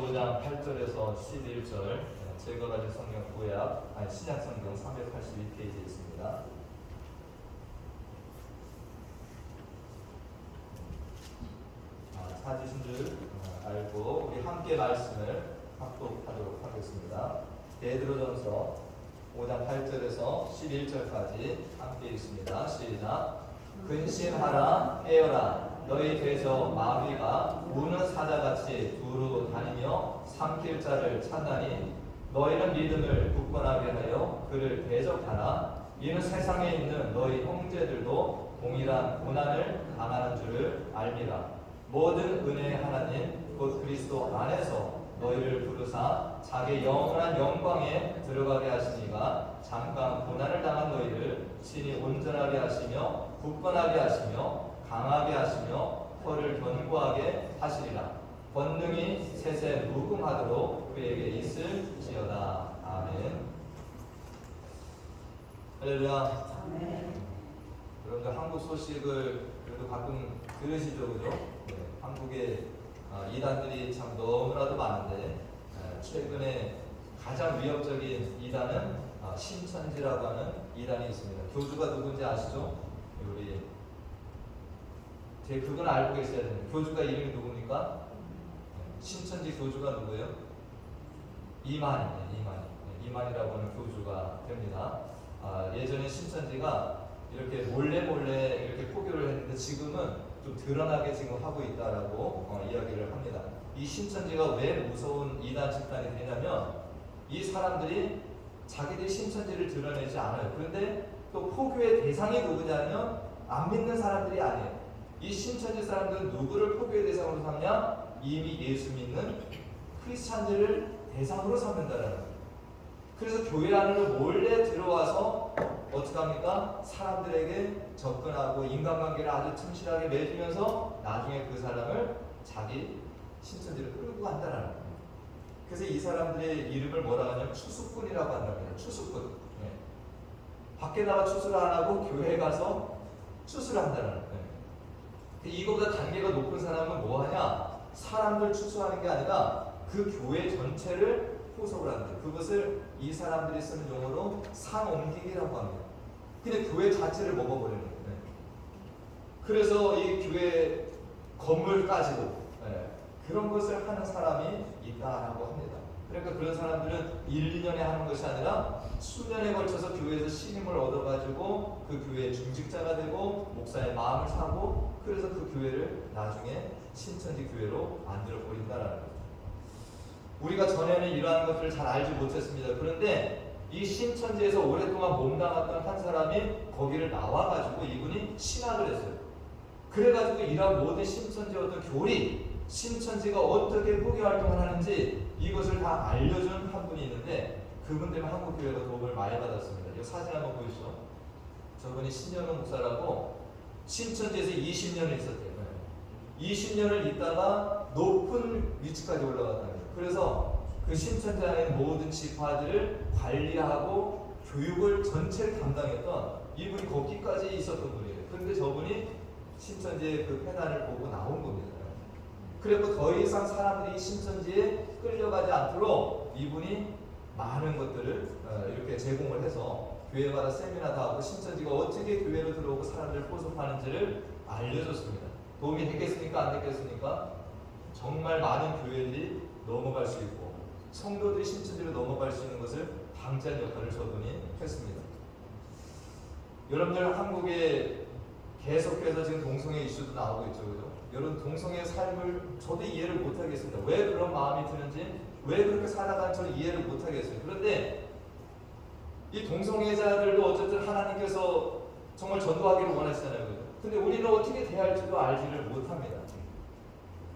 5장 8절에서 11절 제가 가진 성경 구약 신약 성경 381페이지에 있습니다. 찾으신 줄 알고 우리 함께 말씀을 합독하도록 하겠습니다. 베드로전서 5장 8절에서 11절까지 함께 읽습니다. 시작. 근신하라 깨어라 너희 대저 마귀가 우는 사자같이 두루 다니며 삼킬 자를 찾나니 너희는 믿음을 굳건하게 하여 그를 대적하라. 이는 세상에 있는 너희 형제들도 동일한 고난을 당하는 줄을 알미라. 모든 은혜의 하나님 곧 그리스도 안에서 너희를 부르사 자기 영원한 영광에 들어가게 하시니가 잠깐 고난을 당한 너희를 친히 온전하게 하시며 굳건하게 하시며 강하게 하시며 혀를 견고하게 하시리라. 권능이 세세 무궁하도록 그에게 있을지어다. 아멘. 할렐루야. 여러분들 한국 소식을 그래도 가끔 들으시죠, 그죠? 네, 한국에 이단들이 참 너무나도 많은데 최근에 가장 위협적인 이단은 신천지라고 하는 이단이 있습니다. 교주가 누군지 아시죠? 우리 그건 알고 계셔야 됩니다. 교주가 이름이 누굽니까? 신천지 교주가 누구예요? 이만이라고 하는 교주가 됩니다. 예전에 신천지가 이렇게 몰래 이렇게 포교를 했는데 지금은 좀 드러나게 지금 하고 있다라고 이야기를 합니다. 이 신천지가 왜 무서운 이단 집단이 되냐면 이 사람들이 자기들이 신천지를 드러내지 않아요. 그런데 또 포교의 대상이 누구냐면 안 믿는 사람들이 아니에요. 이 신천지 사람들은 누구를 포교의 대상으로 삼냐? 이미 예수 믿는 크리스찬들을 대상으로 삼는다는 거예요. 그래서 교회 안으로 몰래 들어와서 어떻게 합니까? 사람들에게 접근하고 인간관계를 아주 튼실하게 맺으면서 나중에 그 사람을 자기 신천지를 끌고 간다는 거예요. 그래서 이 사람들의 이름을 뭐라고 하냐면 추수꾼이라고 한답니다. 추수꾼. 네. 밖에 나가 추수를 안 하고 교회에 가서 추수를 한다는 거예요. 이거보다 단계가 높은 사람은 뭐 하냐? 사람들 추수하는 게 아니라 그 교회 전체를 포섭을 하는 거예요. 그것을 이 사람들이 쓰는 용어로 상옮기기라고 합니다. 근데 교회 자체를 먹어버리는 거예요. 그래서 이 교회 건물까지도 그런 것을 하는 사람이 있다라고 합니다. 그러니까 그런 사람들은 1, 2년에 하는 것이 아니라 수년에 걸쳐서 교회에서 신임을 얻어가지고 그 교회의 중직자가 되고 목사의 마음을 사고 그래서 그 교회를 나중에 신천지 교회로 만들어 버린다라는 거죠. 우리가 전에는 이러한 것들을 잘 알지 못했습니다. 그런데 이 신천지에서 오랫동안 몸담았던 한 사람이 거기를 나와가지고 이분이 신학을 했어요. 그래가지고 이런 모든 신천지의 어떤 교리, 신천지가 어떻게 포교 활동을 하는지 이것을 다 알려준 한 분이 있는데 그분 때문에 한국교회가 도움을 많이 받았습니다. 이 사진 한번 보시죠. 저분이 신현우 목사라고 신천지에서 20년을 있었대요. 20년을 있다가 높은 위치까지 올라갔답니다. 그래서 그 신천지 안에 모든 지파들을 관리하고 교육을 전체를 담당했던 이분이 거기까지 있었던 분이에요. 그런데 저분이 신천지의 그 페난을 보고 나온 겁니다. 그리고 더 이상 사람들이 신천지에 끌려가지 않도록 이분이 많은 것들을 이렇게 제공을 해서 교회마다 세미나도 하고 신천지가 어떻게 교회로 들어오고 사람들을 포섭하는지를 알려줬습니다. 도움이 됐겠습니까? 안 됐겠습니까? 정말 많은 교회들이 넘어갈 수 있고 성도들이 신천지로 넘어갈 수 있는 것을 방지한 역할을 저분이 했습니다. 여러분들 한국에 계속해서 지금 동성애 이슈도 나오고 있죠, 그죠? 여러분 동성애 삶을 저도 이해를 못하겠습니다. 왜 그런 마음이 드는지, 왜 그렇게 살아가는 저는 이해를 못하겠어요. 그런데 이 동성애자들도 어쨌든 하나님께서 정말 전도하기를 원하시잖아요, 그죠? 근데 우리는 어떻게 대할지도 알지를 못합니다.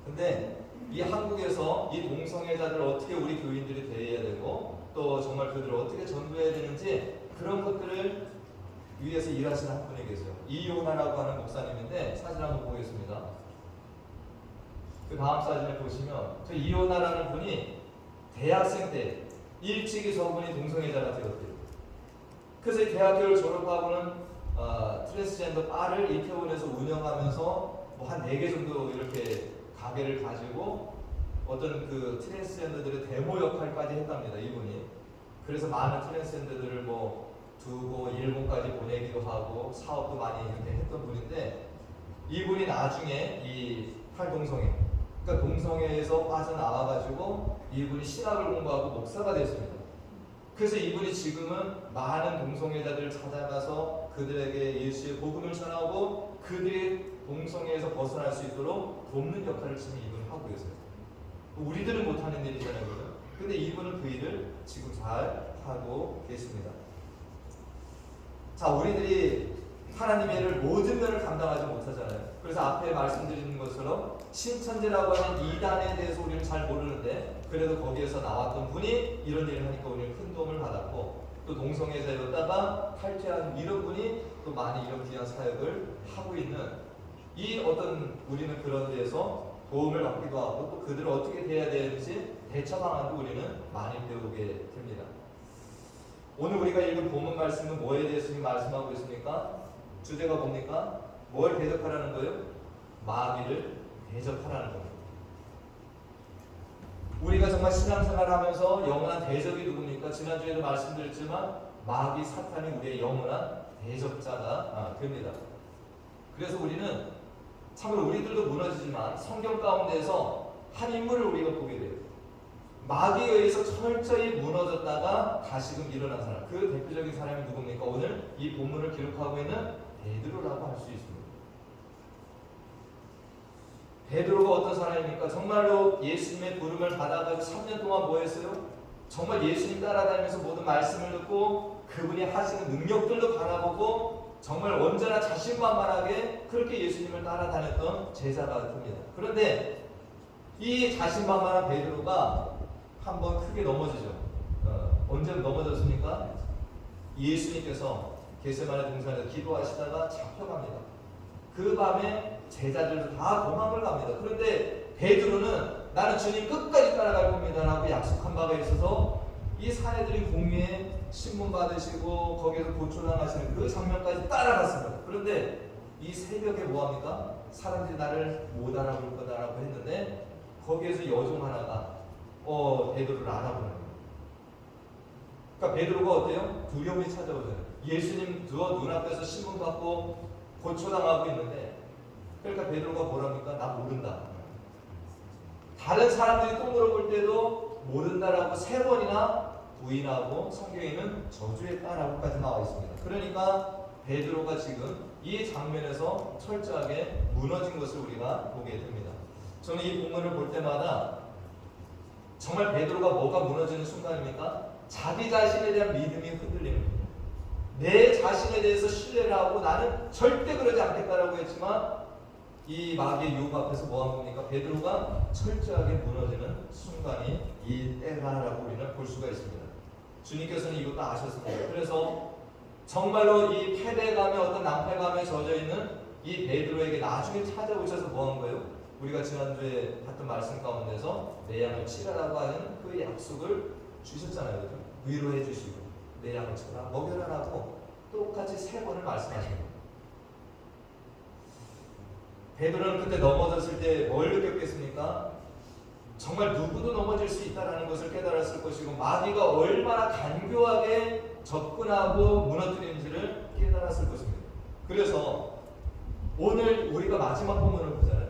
근데 이 한국에서 이 동성애자들 어떻게 우리 교인들이 대해야 되고 또 정말 그들을 어떻게 전도해야 되는지 그런 것들을 위해서 일하시는 한 분이 계세요. 이요나라고 하는 목사님인데 사진 한번 보겠습니다. 그 다음 사진을 보시면 저 이요나라는 분이 대학생 때 일찍이 저분이 동성애자가 되었대요. 그래서 이 대학교를 졸업하고는 트랜스젠더 바를 이태원에서 운영하면서 뭐 한 4개 정도 이렇게 가게를 가지고 어떤 그 트랜스젠더들의 데모 역할까지 했답니다. 이분이. 그래서 많은 트랜스젠더들을 뭐 두고 일본까지 보내기도 하고 사업도 많이 이렇게 했던 분인데, 이분이 나중에 이 탈동성애, 그러니까 동성애에서 빠져나와가지고 이분이 신학을 공부하고 목사가 됐습니다. 그래서 이분이 지금은 많은 동성애자들을 찾아가서 그들에게 예수의 복음을 전하고 그들이 동성애에서 벗어날 수 있도록 돕는 역할을 지금 이분이 하고 계세요. 우리들은 못하는 일이잖아요. 근데 이분은 그 일을 지금 잘 하고 계십니다. 자, 우리들이 하나님의 일을 모든 면을 감당하지 못하잖아요. 그래서 앞에 말씀드리는 것처럼 신천지라고 하는 이단에 대해서 우리는 잘 모르는데, 그래도 거기에서 나왔던 분이 이런 일을 하니까 우리는 큰 도움을 받았고, 또 동성애자였다가 탈퇴한 이런 분이 또 많이 이런 귀한 사역을 하고 있는 이 어떤 우리는 그런 데에서 도움을 받기도 하고, 또 그들을 어떻게 대해야 되는지 대처 방안도 우리는 많이 배우게 됩니다. 오늘 우리가 읽은 본문 말씀은 뭐에 대해서 말씀하고 있습니까? 주제가 뭡니까? 뭘 대적하라는 거예요? 마귀를 대적하라는 겁니다. 우리가 정말 신앙생활을 하면서 영원한 대적이 누굽니까? 지난주에도 말씀드렸지만 마귀 사탄이 우리의 영원한 대적자가 됩니다. 그래서 우리는 참으로 우리들도 무너지지만 성경 가운데서 한 인물을 우리가 보게 돼요. 마귀에 의해서 철저히 무너졌다가 다시금 일어난 사람, 그 대표적인 사람이 누굽니까? 오늘 이 본문을 기록하고 있는 베드로라고 할 수 있습니다. 베드로가 어떤 사람입니까? 정말로 예수님의 부름을 받아가지고 3년 동안 뭐 했어요? 정말 예수님 따라다니면서 모든 말씀을 듣고 그분이 하시는 능력들도 바라보고 정말 언제나 자신만만하게 그렇게 예수님을 따라다녔던 제자가 됩니다. 그런데 이 자신만만한 베드로가 한번 크게 넘어지죠. 언제 넘어졌습니까? 예수님께서 겟세마네 동산에서 기도하시다가 잡혀갑니다. 그 밤에 제자들도 다 도망을 갑니다. 그런데 베드로는 나는 주님 끝까지 따라갈 겁니다 라고 약속한 바가 있어서 이 사내들이 공회에 신문 받으시고 거기에서 고초당하시는 그 장면까지 따라갔습니다. 그런데 이 새벽에 뭐합니까? 사람들이 나를 못 알아볼 거다라고 했는데 거기에서 여종 하나가 베드로를 알아보는 거예요. 그러니까 베드로가 어때요? 두려움이 찾아오잖아요. 예수님 눈앞에서 신문 받고 고초당하고 있는데, 그러니까 베드로가 뭐랍니까? 나 모른다. 다른 사람들이 또 물어볼 때도 모른다라고 3번이나 부인하고 성경에는 저주했다라고까지 나와 있습니다. 그러니까 베드로가 지금 이 장면에서 철저하게 무너진 것을 우리가 보게 됩니다. 저는 이 본문을 볼 때마다 정말 베드로가 뭐가 무너지는 순간입니까? 자기 자신에 대한 믿음이 흔들리는 거예요. 내 자신에 대해서 신뢰를 하고 나는 절대 그러지 않겠다라고 했지만 이 마귀의 유혹 앞에서 뭐한 겁니까? 베드로가 철저하게 무너지는 순간이 이 때라고 우리는 볼 수가 있습니다. 주님께서는 이것도 아셨습니다. 그래서 정말로 이 패배감에 어떤 낭패감에 젖어 있는 이 베드로에게 나중에 찾아오셔서 뭐한 거예요? 우리가 지난주에 봤던 말씀 가운데서 내 양을 치라라고 하는 그 약속을 주셨잖아요. 그렇죠? 위로해 주시고 내 양을 치라 먹여라라고 똑같이 3번을 말씀하십니다. 베드로는 그때 넘어졌을 때 뭘 느꼈겠습니까? 정말 누구도 넘어질 수 있다는 것을 깨달았을 것이고 마귀가 얼마나 간교하게 접근하고 무너뜨리는지를 깨달았을 것입니다. 그래서 오늘 우리가 마지막 본문을 보잖아요.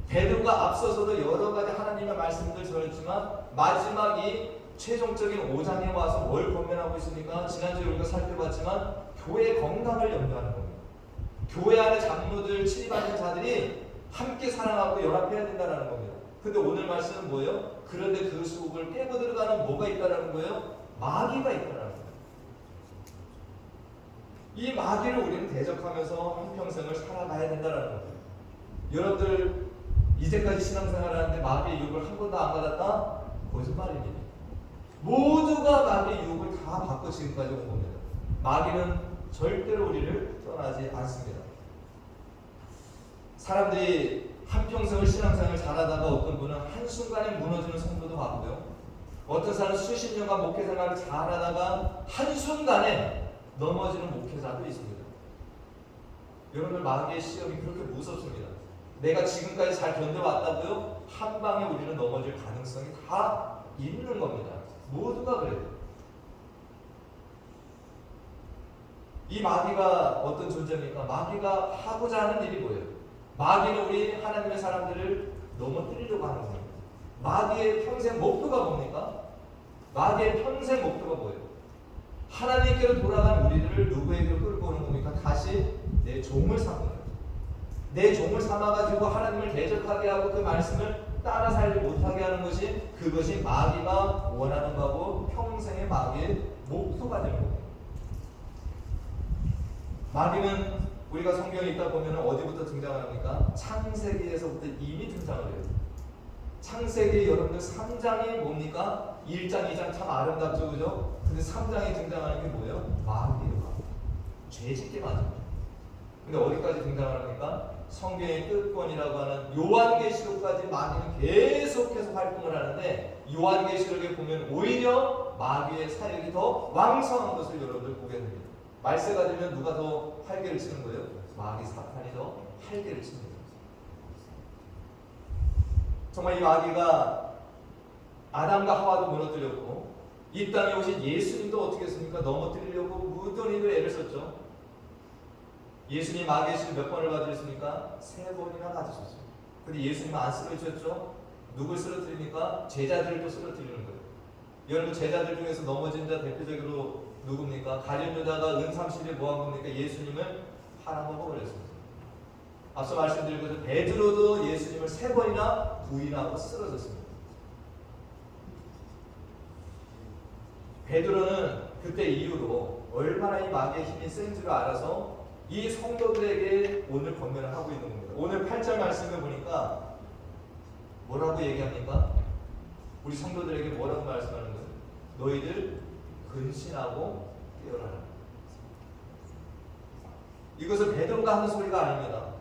베드로가 앞서서도 여러 가지 하나님의 말씀들 전했지만 마지막 이 최종적인 5장에 와서 뭘 권면하고 있습니까? 지난주에 우리가 살펴봤지만 교회의 건강을 염두하는 겁니다. 교회 안에 장로들, 치리받는 자들이 함께 사랑하고 연합해야 된다는 겁니다. 근데 오늘 말씀은 뭐예요? 그런데 그 속을 깨고 들어가는 뭐가 있다는 거예요? 마귀가 있다는 거예요. 이 마귀를 우리는 대적하면서 한평생을 살아가야 된다는 거예요. 여러분들 이제까지 신앙생활을 하는데 마귀의 유혹을 한 번도 안 받았다? 거짓말입니다. 모두가 마귀의 유혹을 다 받고 지금까지 온 겁니다. 마귀는 절대로 우리를 떠나지 않습니다. 사람들이 한평생을 신앙생활을 잘하다가 어떤 분은 한순간에 무너지는 성도도 봤고요. 어떤 사람은 수십 년간 목회생활을 잘하다가 한순간에 넘어지는 목회자도 있습니다. 여러분들 마귀의 시험이 그렇게 무섭습니다. 내가 지금까지 잘 견뎌왔다고요? 한 방에 우리는 넘어질 가능성이 다 있는 겁니다. 모두가 그래요. 이 마귀가 어떤 존재입니까? 마귀가 하고자 하는 일이 뭐예요? 마귀는 우리 하나님의 사람들을 넘어뜨리려고 하는 겁니다. 마귀의 평생 목표가 뭡니까? 마귀의 평생 목표가 뭐예요? 하나님께로 돌아간 우리들을 누구에게로 끌고 오는 겁니까? 다시 내 종을 삼는 거예요. 내 종을 삼아가지고 하나님을 대적하게 하고 그 말씀을 따라 살지 못하게 하는 것이, 그것이 마귀가 원하는 거고 평생의 마귀의 목표가 되는 겁니다. 마귀는 우리가 성경에 있다 보면 어디부터 등장합니까? 창세기에서부터 이미 등장을 해요. 창세기 여러분들 3장이 뭡니까? 1장, 2장 참 아름답죠, 그죠? 근데 3장에 등장하는 게 뭐예요? 마귀예요. 죄짓게 만듭니다. 근데 어디까지 등장합니까? 성경의 끝권이라고 하는 요한계시록까지 마귀는 계속해서 활동을 하는데, 요한계시록에 보면 오히려 마귀의 사역이 더 왕성한 것을 여러분들 보게 됩니다. 말세가 되면 누가 더 활개를 치는 거예요? 마귀 사탄이 더 활개를 칩니다. 정말 이 마귀가 아담과 하와도 무너뜨렸고, 이 땅에 오신 예수님도 어떻게 했습니까? 넘어뜨리려고 무던히도 애를 썼죠. 예수님 마귀의 시를 몇 번을 받으셨습니까? 3번이나 받으셨어요. 근데 예수님은 안 쓰러지셨죠? 누굴 쓰러뜨립니까? 제자들을 또 쓰러뜨리는 거예요. 여러분, 제자들 중에서 넘어진 자 대표적으로 누굽니까? 가룟 유다가 은30일 뭐한 겁니까? 예수님을 팔아먹어버렸습니다. 앞서 말씀드린 것처럼 베드로도 예수님을 3번이나 부인하고 쓰러졌습니다. 베드로는 그때 이후로 얼마나 이 마귀의 힘이 센 줄 알아서 이 성도들에게 오늘 권면을 하고 있는 겁니다. 오늘 8절 말씀을 보니까 뭐라고 얘기합니까? 우리 성도들에게 뭐라고 말씀하는 거예요? 너희들 근신하고 깨어나라. 이것은 베드로가 하는 소리가 아닙니다.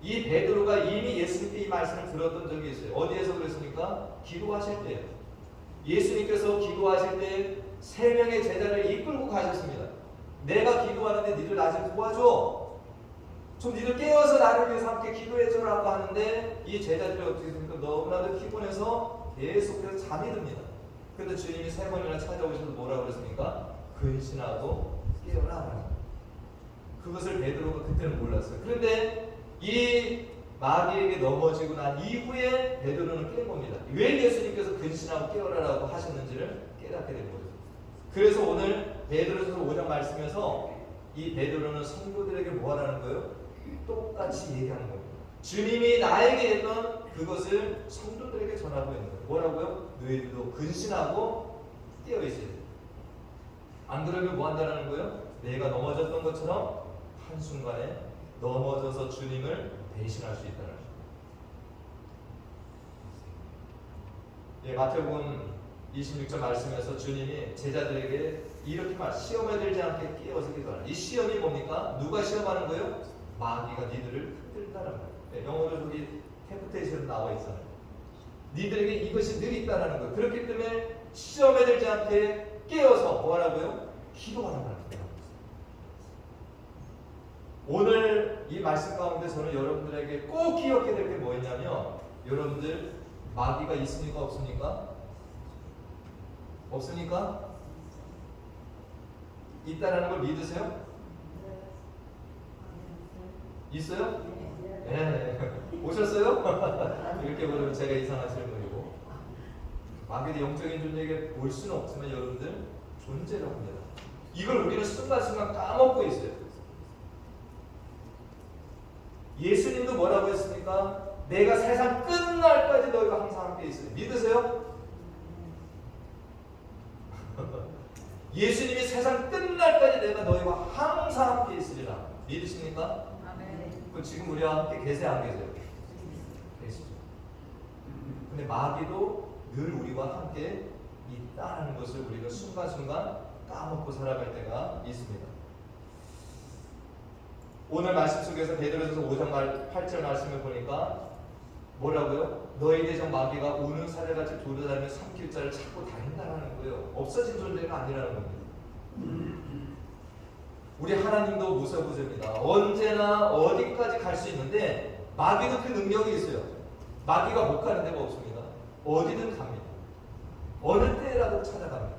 이 베드로가 이미 예수님께 이 말씀을 들었던 적이 있어요. 어디에서 그랬습니까? 기도하실 때. 예수님께서 기도하실 때 3명의 제자를 이끌고 가셨습니다. 내가 기도하는데 니들 나 좀 도와줘. 좀 니들 깨어서 나를 위해서 함께 기도해줘라고 하는데, 이 제자들이 어떻게 됩니까? 너무나도 피곤해서 계속해서 잠이 듭니다. 그런데 주님이 3번이나 찾아오셔서 뭐라고 그랬습니까? 근신하고 깨어라. 그것을 베드로가 그때는 몰랐어요. 그런데 이 마귀에게 넘어지고 난 이후에 베드로는 깬 겁니다. 왜 예수님께서 근신하고 깨어라라고 하셨는지를 깨닫게 된 거죠. 그래서 오늘 베드로서 5장 말씀에서 이 베드로는 성도들에게 뭐 하라는 거예요? 똑같이 얘기하는 겁니다. 주님이 나에게 했던 그것을 성도들에게 전하고 있는 거예요. 뭐라고요? 너희들도 근신하고 깨어 있어야 돼요. 안 그러면 뭐 한다는 거예요? 내가 넘어졌던 것처럼 한순간에 넘어져서 주님을 대신할 수 있다는 거죠. 예, 마태복음 26절 말씀에서 주님이 제자들에게 이렇게 시험에 들지 않게 깨어서 기도하라. 이 시험이 뭡니까? 누가 시험하는 거예요? 마귀가 니들을 흔들다는 거예요. 네, 영어로 저기 템프테이션 나와 있잖아요. 니들에게 이것이 늘 있다는 거예요. 그렇기 때문에 시험에 들지 않게 깨어서 뭐 하라고요? 기도하는 거예요. 오늘 이 말씀 가운데 저는 여러분들에게 꼭 기억해야 될 게 뭐였냐면, 여러분들 마귀가 있습니까? 없습니까? 없습니까? 있다라는 걸 믿으세요? 있어요? 네. 오셨어요? 이렇게 보면 제가 이상한 질문이고, 마귀의 영적인 존재에게 볼 수는 없지만 여러분들 존재를 합니다. 이걸 우리는 순간순간 까먹고 있어요. 예수님도 뭐라고 했습니까? 내가 세상 끝날까지 너희가 항상 함께 있어요. 믿으세요? 예수님이 세상 끝날까지 내가 너희와 항상 함께 있으리라. 믿으십니까? 그럼 지금 우리와 함께 계세요, 안 계세요? 계시죠. 근데 마귀도 늘 우리와 함께 있다는 것을 우리가 순간순간 까먹고 살아갈 때가 있습니다. 오늘 말씀 속에서 베드로전서 5장 8절 말씀을 보니까 뭐라고요? 너희 대적 마귀가 우는 사자같이 돌아다니며 삼킬 자를 찾고 다닌다는 거예요. 없어진 존재가 아니라는 겁니다. 우리 하나님도 무서우십니다. 언제나 어디까지 갈 수 있는데 마귀도 그 능력이 있어요. 마귀가 못 가는 데가 없습니다. 어디든 갑니다. 어느 때라도 찾아갑니다.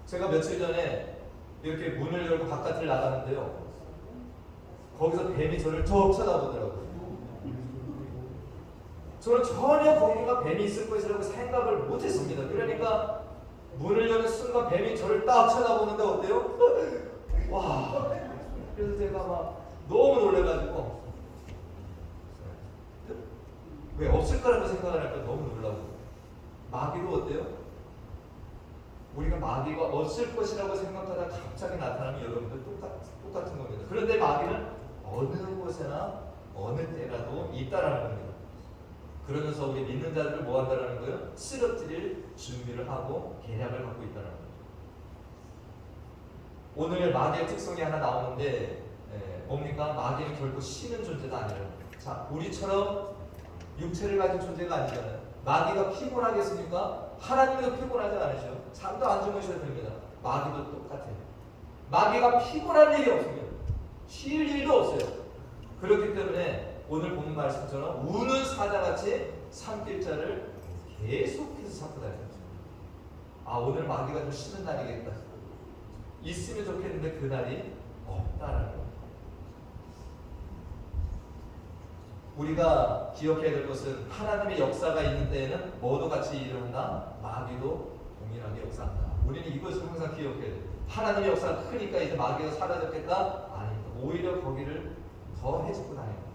제가 며칠 전에 이렇게 문을 열고 바깥을 나가는데요. 거기서 뱀이 저를 쭉 쳐다보더라고요. 저는 전혀 거기가 뱀이 있을 것이라고 생각을 못했습니다. 그러니까 문을 여는 순간 뱀이 저를 딱 쳐다보는데 어때요? 와! 그래서 제가 막 너무 놀래가지고 왜 없을 거라고 생각을 할까 너무 놀라고. 마귀도 어때요? 우리가 마귀가 없을 것이라고 생각하다 갑자기 나타나면 여러분들 똑같은 겁니다. 그런데 마귀는 어느 곳에나 어느 때라도 있다라는 겁니다. 그러면서 우리 믿는 자들을 뭐 한다라는 거예요? 쓰러뜨릴 준비를 하고 계략을 갖고 있다는 거예요. 오늘 마귀의 특성이 하나 나오는데 뭡니까? 마귀는 결코 쉬는 존재가 아니에요. 자, 우리처럼 육체를 가진 존재가 아니잖아요. 마귀가 피곤하겠습니까? 하나님도 피곤하지 않으셔. 잠도 안 주무셔도 됩니다. 마귀도 똑같아요. 마귀가 피곤할 일이 없습니다. 쉴 일도 없어요. 그렇기 때문에 오늘 본 말씀처럼 우는 사자같이 산길자를 계속해서 찾고 다니는 거죠. 아, 오늘 마귀가 좀 쉬는 날이겠다. 있으면 좋겠는데 그날이 없다라는 거예요. 우리가 기억해야 될 것은 하나님의 역사가 있는 때에는 뭐도 같이 일을 한다? 마귀도 동일하게 역사한다. 우리는 이것을 항상 기억해야 돼요. 하나님의 역사가 크니까 이제 마귀가 사라졌겠다? 아닙니다. 오히려 거기를 더 해집고 다닙니다.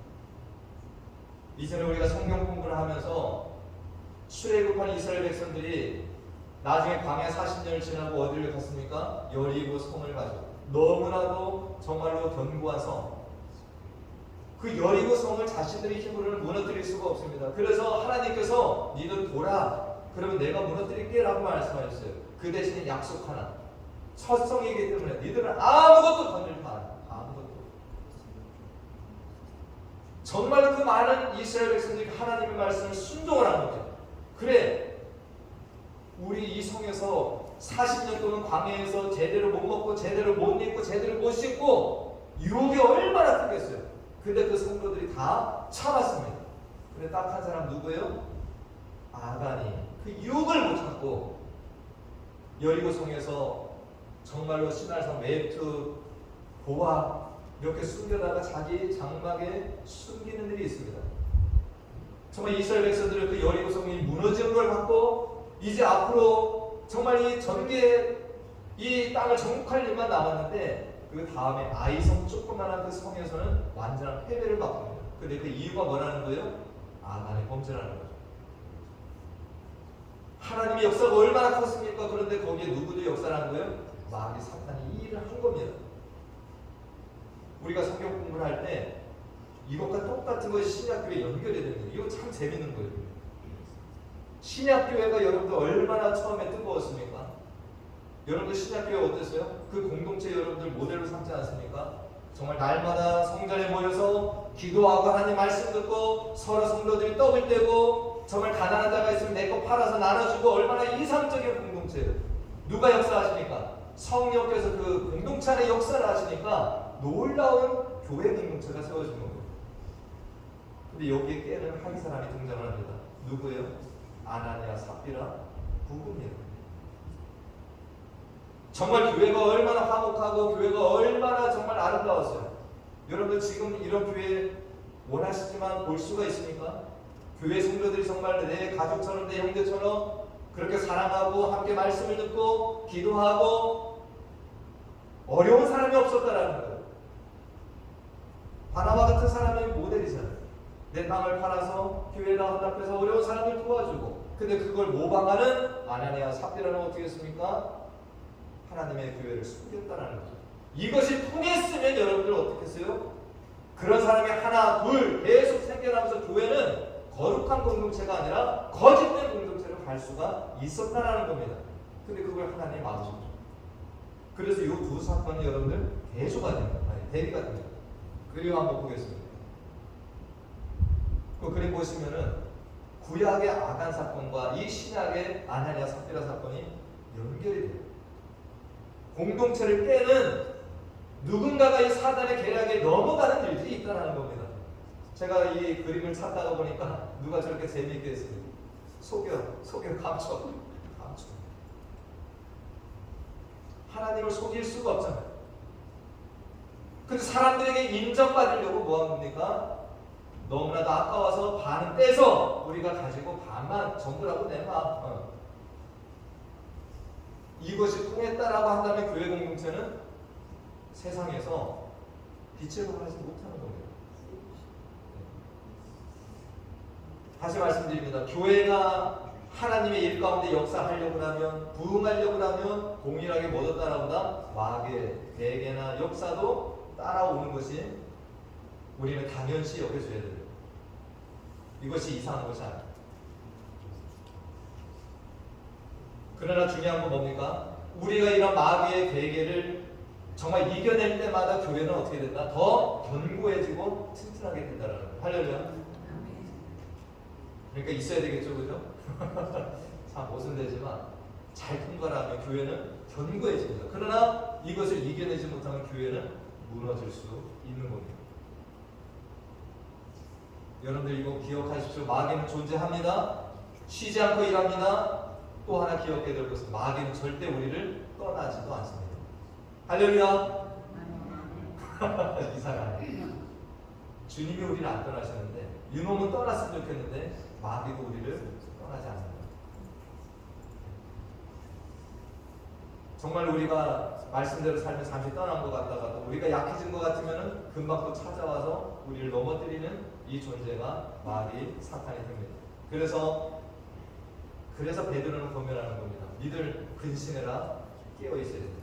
이전에 우리가 성경 공부를 하면서 출애굽한 이스라엘 백성들이 나중에 광야 40년을 지나고 어디를 갔습니까? 여리고 성을 가지고 너무나도 정말로 견고한 성, 그 여리고 성을 자신들의 힘으로는 무너뜨릴 수가 없습니다. 그래서 하나님께서 니들 돌아, 그러면 내가 무너뜨릴게 라고 말씀하셨어요. 그 대신에 약속 하나, 첫 성이기 때문에 니들은 아무것도 건들지 마라. 아무것도. 정말 그 많은 이스라엘 백성들이 하나님의 말씀을 순종을 한 거죠. 그래, 우리 이 성에서 40년 동안 광야에서 제대로 못 먹고 제대로 못 입고 제대로 못 씻고 유혹이 얼마나 크겠어요. 근데 그 성도들이 다 참았습니다. 근데 딱 한 사람 누구예요? 아간이 그 유혹을 못 참고 여리고 성에서 정말로 신할성 매트 고아 몇 개 숨겨다가 자기 장막에 숨기는 일이 있습니다. 정말 이스라엘 백성들은 그 여리고 성이 무너진 걸 갖고 이제 앞으로 정말 이 전개 이 땅을 정복할 일만 남았는데 그 다음에 아이성 조그만한 그 성에서는 완전한 패배를 받습니다. 근데 그 이유가 뭐라는 거예요? 아간의 범죄라는 거죠. 하나님의 역사가 얼마나 컸습니까? 그런데 거기에 누구도 역사를 한 거예요? 마귀 사탄이 이 일을 한 겁니다. 우리가 성경 공부를 할 때 이것과 똑같은 것이 신약교회에 연결이 됩니다. 이거 참 재밌는 거예요. 신약교회가 여러분들 얼마나 처음에 뜨거웠습니까? 여러분들 신약교회 어땠어요? 그 공동체 여러분들 모델로 삼지 않습니까? 정말 날마다 성전에 모여서 기도하고 하나님 말씀 듣고 서로 성도들이 떡을 떼고 정말 가난한 자가 있으면 내 거 팔아서 나눠주고 얼마나 이상적인 공동체예요. 누가 역사하십니까? 성령께서 그 공동체 안에 역사를 하시니까 놀라운 교회 공동체가 세워진 겁니다. 근데 여기에 깨는 한 사람이 등장을 합니다. 누구예요? 아나니아 삽비라 부부입니다. 정말 교회가 얼마나 화목하고 교회가 얼마나 정말 아름다웠어요. 여러분들 지금 이런 교회 원하시지만 볼 수가 있습니까? 교회 성도들이 정말 내 가족처럼 내 형제처럼 그렇게 사랑하고 함께 말씀을 듣고 기도하고 어려운 사람이 없었다라는 거예요. 바나바 같은 사람이 모델이잖아요. 내 땅을 팔아서 교회가 헌납해서 어려운 사람들 도와주고, 근데 그걸 모방하는 아나니아 삽비라는 어떻게 했습니까? 하나님의 교회를 숨겼다라는 거죠. 이것이 통했으면 여러분들 어떻게 했어요? 그런 사람이 하나 둘 계속 생겨나면서 교회는 거룩한 공동체가 아니라 거짓된 공동체로 갈 수가 있었다라는 겁니다. 근데 그걸 하나님이 막으셨죠. 그래서 이 두 사건이 여러분들 대조가 됩니다. 대비가 됩니다. 그리고 한번 보겠습니다. 그 그림 보시면은 구약의 아간 사건과 이 신약의 아나니아 삽비라 사건이 연결이 돼요. 공동체를 깨는 누군가가 이 사단의 계략에 넘어가는 일들이 있다는 겁니다. 제가 이 그림을 찾다가 보니까 누가 저렇게 재미있게 했어요. 속여 감춰. 하나님을 속일 수가 없잖아요. 근데 사람들에게 인정받으려고 뭐 합니까? 너무나도 아까워서 반은 떼서 우리가 가지고 반만 전부라고 내놔. 이것이 통했다라고 한다면 교회 공동체는 세상에서 빛을 발하지 못하는 겁니다. 다시 말씀드립니다. 교회가 하나님의 일 가운데 역사하려고 하면, 부흥하려고 하면 동일하게 뭐도 따라온다? 마귀의 대개나 역사도 따라오는 것이 우리는 당연시 여겨줘야 돼요. 이것이 이상한 것이 아니에요. 그러나 중요한 건 뭡니까? 우리가 이런 마귀의 대개를 정말 이겨낼 때마다 교회는 어떻게 된다? 더 견고해지고 튼튼하게 된다는 거예요. 할렐루야. 그러니까 있어야 되겠죠, 그죠? 참 모순되지만 잘 통과하면 교회는 견고해집니다. 그러나 이것을 이겨내지 못하면 교회는 무너질 수 있는 겁니다. 여러분들 이거 기억하십시오. 마귀는 존재합니다. 쉬지 않고 일합니다. 또 하나 기억해야 될 것은 마귀는 절대 우리를 떠나지도 않습니다. 할렐루야. 이상하네. 주님이 우리를 안 떠나시는데 유놈은 떠났으면 좋겠는데 마귀도 우리를 떠나지 않는다. 정말 우리가 말씀대로 살면 잠시 떠난 것 같다가도 우리가 약해진 것 같으면 금방 또 찾아와서 우리를 넘어뜨리는 이 존재가 마귀 사탄이 됩니다. 그래서 베드로는 권면하는 겁니다. 니들 근신해라, 깨어 있어야 됩니다.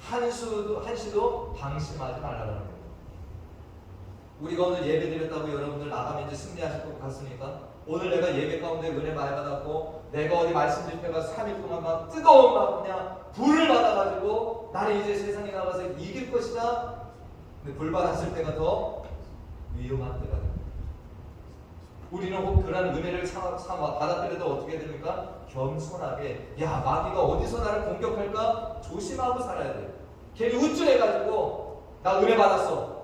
한시도 방심하지 말라는 겁니다. 우리가 오늘 예배 드렸다고 여러분들 나가면 이제 승리하실 것 같습니까? 오늘 내가 예배 가운데 은혜 많이 받았고 내가 어디 말씀 집회가 3일 동안 막 뜨거운 막 그냥 불을 받아가지고 나는 이제 세상에 나가서 이길 것이다. 근데 불 받았을 때가 더 위험한 때가 됩니다. 우리는 혹 그런 은혜를 받았더라도 어떻게 됩니까? 겸손하게 야 마귀가 어디서 나를 공격할까 조심하고 살아야 돼요. 괜히 우쭐해가지고 나 은혜 받았어.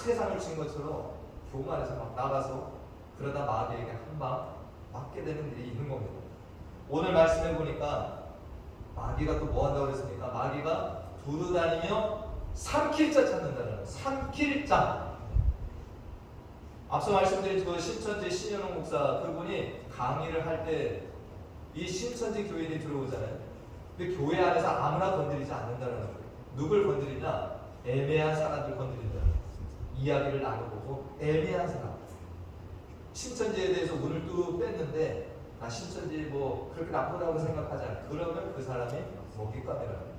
세상을 친 것처럼 교만해서 막 나가서 그러다 마귀에게 한 방 맞게 되는 일이 있는 겁니다. 오늘 말씀해 보니까 마귀가 또 뭐 한다고 그랬습니까? 마귀가 두루다니며 삼킬자 찾는다는 거예요. 삼킬자. 앞서 말씀드린 그 신천지 신현웅 목사 그분이 강의를 할 때 이 신천지 교인이 들어오잖아요. 근데 교회 안에서 아무나 건드리지 않는다는 거예요. 누굴 건드리냐? 애매한 사람들 건드린다. 이야기를 나눠보고 애매한 사람. 신천지에 대해서 문을 뚝 뺐는데 나 신천지 뭐 그렇게 나쁘다고 생각하지 않아. 그러면 그 사람이 먹잇감이라는 거예요.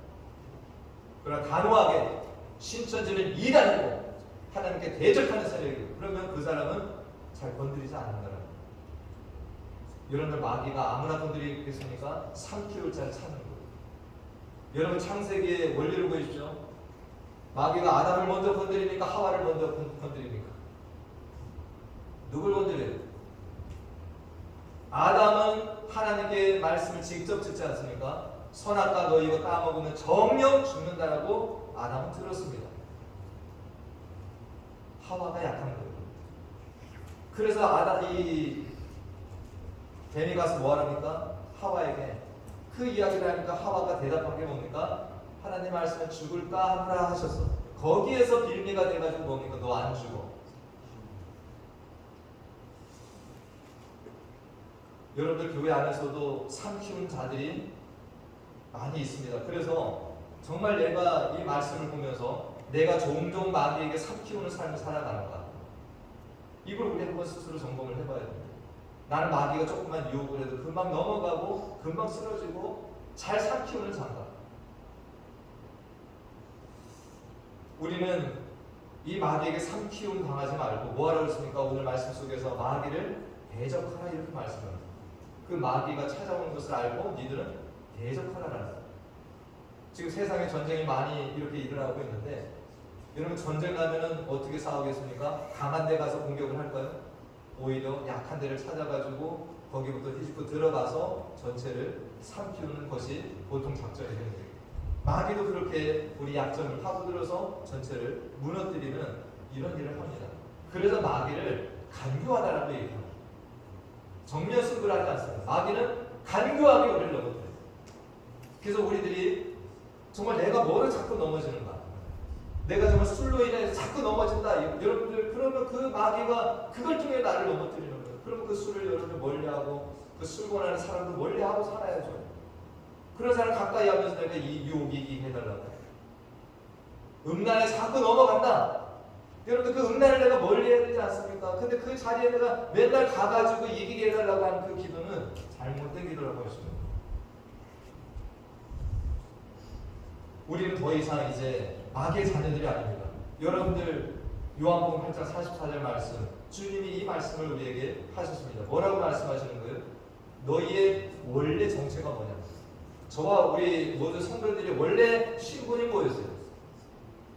그러나 단호하게 신천지는 이단이고 하나님께 대적하는 세력이고 그러면 그 사람은 잘 건드리지 않는다는 거예요. 여러분들 마귀가 아무나 건드리겠습니까? 삼키울 자를 찾는 거예요. 여러분 창세기의 원리를 보십시오. 마귀가 아담을 먼저 건드리니까 하와를 먼저 건드립니까? 누굴 건드려요? 아담은 하나님께 말씀을 직접 듣지 않습니까? 선악과 너 이거 따먹으면 정령 죽는다라고 아담은 들었습니다. 하와가 약한 거예요. 그래서 뱀이 가서 뭐 하랍니까? 하와에게 그 이야기를 하니까 하와가 대답한 게 뭡니까? 하나님 말씀은 죽을까 하노라 하셨어. 거기에서 빌미가 돼가지고 뭡니까? 너 안 죽어. 여러분들 교회 안에서도 삼키운 자들이 많이 있습니다. 그래서 정말 내가 이 말씀을 보면서 내가 종종 마귀에게 삼키우는 삶을 살아가는가? 이걸 우리 한번 스스로 점검을 해봐야 됩니다. 나는 마귀가 조금만 유혹을 해도 금방 넘어가고 금방 쓰러지고 잘 삼키우는 자인가? 우리는 이 마귀에게 삼키움 당하지 말고 뭐하라고 했습니까? 오늘 말씀 속에서 마귀를 대적하라 이렇게 말씀합니다. 그 마귀가 찾아오는 것을 알고 니들은 대적하라라는 거예요. 지금 세상에 전쟁이 많이 이렇게 일어나고 있는데 여러분 전쟁 나면은 어떻게 싸우겠습니까? 강한 데 가서 공격을 할까요? 오히려 약한 데를 찾아가지고 거기부터 뒤집고 들어가서 전체를 삼키우는 것이 보통 작전이 됩니다. 마귀도 그렇게 우리 약점을 파고들어서 전체를 무너뜨리는 이런 일을 합니다. 그래서 마귀를 간교하다라고 얘기합니다. 정면 승부를 하지 않습니다. 마귀는 간교하게 우리를 넘어뜨려요. 그래서 우리들이 정말 내가 뭐를 자꾸 넘어지는가, 내가 정말 술로 인해서 자꾸 넘어진다, 여러분들 그러면 그 마귀가 그걸 통해 나를 넘어뜨리는 거예요. 그러면 그 술을 여러분들 멀리하고 그 술 권하는 사람도 멀리하고 살아야죠. 그런 사람 가까이 하면서 내가 이 유혹이 이기게 해달라고. 음란에 자꾸 넘어간다. 여러분들 그 음란을 내가 멀리 해야 되지 않습니까? 근데 그 자리에 내가 맨날 가가지고 이기게 해달라고 하는 그 기도는 잘못된 기도라고 할 수 있습니다. 우리는 더 이상 이제 마귀의 자녀들이 아닙니다. 여러분들 요한복음 8장 44절 말씀, 주님이 이 말씀을 우리에게 하셨습니다. 뭐라고 말씀하시는 거예요? 너희의 원래 정체가 뭐냐? 저와 우리 모든 성도들이 원래 신분이 뭐였어요?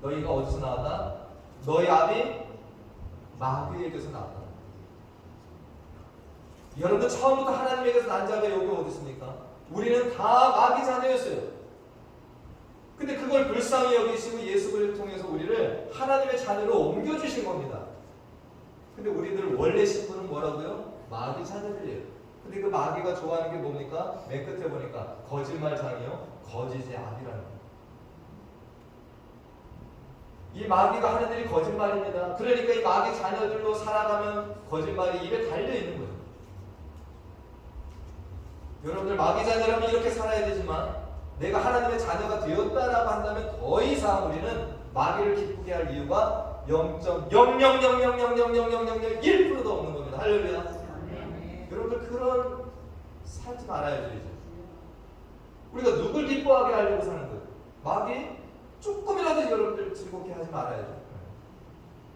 너희가 어디서 나왔다? 너희 아비 마귀에게서 나왔다. 여러분들 처음부터 하나님에게서 난 자가 여기 어디 있습니까? 우리는 다 마귀 자녀였어요. 근데 그걸 불쌍히 여기시고 예수를 통해서 우리를 하나님의 자녀로 옮겨주신 겁니다. 근데 우리들 원래 신분은 뭐라고요? 마귀 자녀들이에요. 근데 그 마귀가 좋아하는 게 뭡니까? 맨 끝에 보니까 거짓말장이요, 거짓의 아비라는 거예요. 이 마귀가 하는 일이 거짓말입니다. 그러니까 이 마귀 자녀들로 살아가면 거짓말이 입에 달려있는 거죠. 여러분들 마귀 자녀라면 이렇게 살아야 되지만 내가 하나님의 자녀가 되었다라고 한다면 더 이상 우리는 마귀를 기쁘게 할 이유가 0.000000001%도 없는 겁니다. 할렐루야. 여러분들 그런 살지 말아야죠. 이제 우리가 누굴 기뻐하게 하려고 사는 거예요? 마귀? 조금이라도 여러분들 즐겁게 하지 말아야죠.